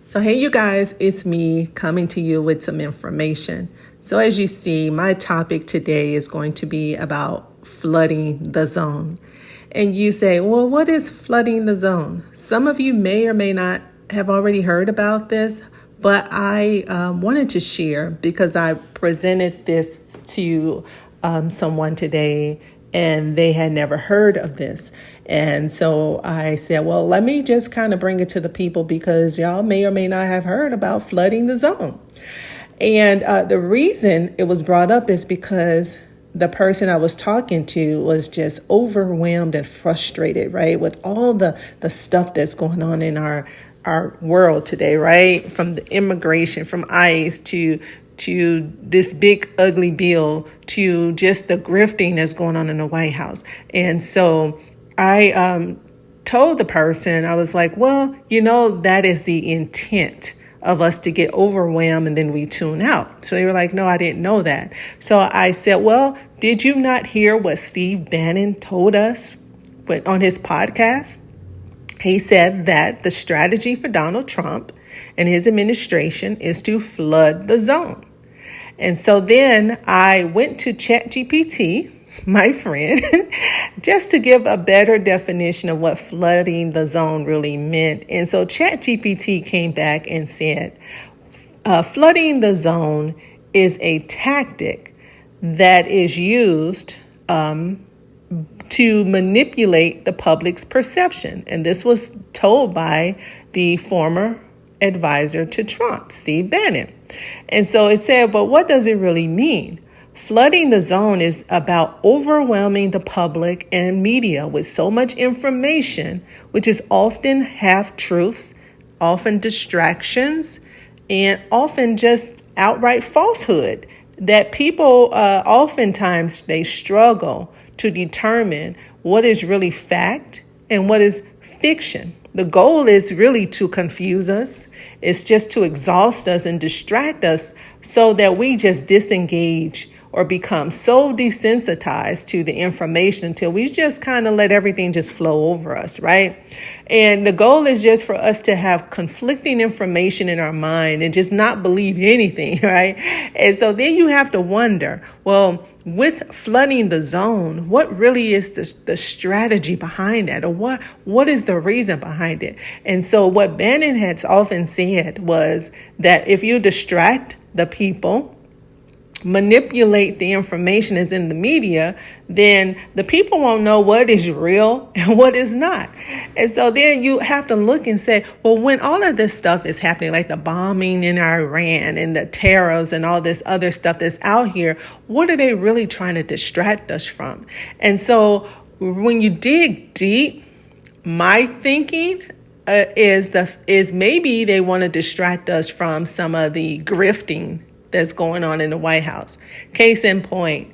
So hey, you guys, it's me coming to you with some information. So as you see, my topic today is going to be about flooding the zone. And you say, well, what is flooding the zone? Some of you may or may not have already heard about this, but I wanted to share because I presented this to someone today and they had never heard of this. And so I said, well, let me just kind of bring it to the people because y'all may or may not have heard about flooding the zone. And the reason it was brought up is because the person I was talking to was just overwhelmed and frustrated, right, with all the stuff that's going on in our world today, right, from the immigration, from ICE to this big ugly bill to just the grifting that's going on in the White House. And so I told the person, I was like, well, that is the intent of us to get overwhelmed and then we tune out. So they were like, no, I didn't know that. So I said, well, did you not hear what Steve Bannon told us on his podcast? He said that the strategy for Donald Trump and his administration is to flood the zone. And so then I went to ChatGPT, my friend, just to give a better definition of what flooding the zone really meant. And so ChatGPT came back and said, flooding the zone is a tactic that is used to manipulate the public's perception. And this was told by the former advisor to Trump, Steve Bannon. And so it said, but what does it really mean? Flooding the zone is about overwhelming the public and media with so much information, which is often half-truths, often distractions, and often just outright falsehood, that people oftentimes they struggle to determine what is really fact and what is fiction. The goal is really to confuse us. It's just to exhaust us and distract us so that we just disengage or become so desensitized to the information until we just kind of let everything just flow over us, right? And the goal is just for us to have conflicting information in our mind and just not believe anything, right? And so then you have to wonder, well, with flooding the zone, what really is the strategy behind that? Or what is the reason behind it? And so what Bannon has often said was that if you distract the people, manipulate the information that's in the media, then the people won't know what is real and what is not. And so then you have to look and say, well, when all of this stuff is happening, like the bombing in Iran and the tariffs and all this other stuff that's out here, what are they really trying to distract us from? And so when you dig deep, my thinking is maybe they want to distract us from some of the grifting that's going on in the White House. Case in point,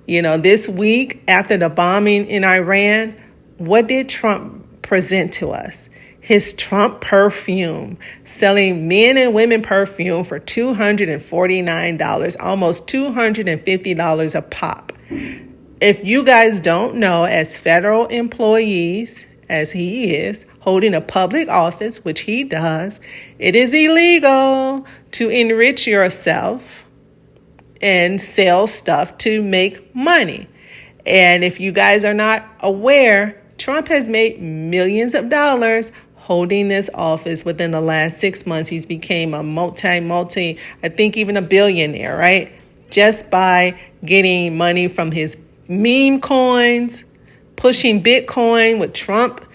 this week after the bombing in Iran, what did Trump present to us? His Trump perfume, selling men and women perfume for $249, almost $250 a pop. If you guys don't know, as federal employees, as he is, holding a public office, which he does, it is illegal to enrich yourself and sell stuff to make money. And if you guys are not aware, Trump has made millions of dollars holding this office. Within the last 6 months, he's became a multi, I think even a billionaire, right? Just by getting money from his meme coins, pushing Bitcoin with Trump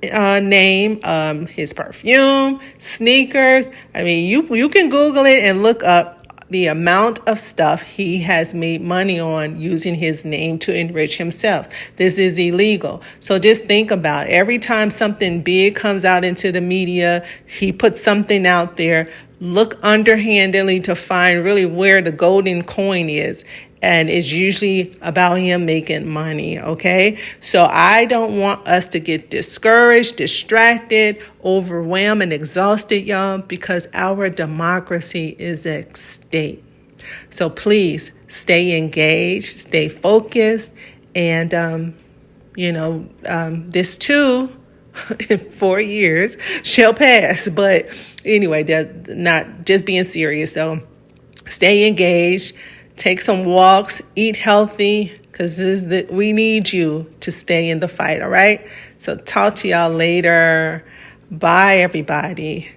name, his perfume, sneakers. I mean, you can Google it and look up the amount of stuff he has made money on using his name to enrich himself. This is illegal. So just think about it. Every time something big comes out into the media, he puts something out there. Look underhandedly to find really where the golden coin is. And it's usually about him making money, okay? So I don't want us to get discouraged, distracted, overwhelmed, and exhausted, y'all, because our democracy is at stake. So please stay engaged, stay focused, and, this too in 4 years shall pass. But anyway, that's not just being serious though. Stay engaged, take some walks, eat healthy, because we need you to stay in the fight, all right? So talk to y'all later. Bye, everybody.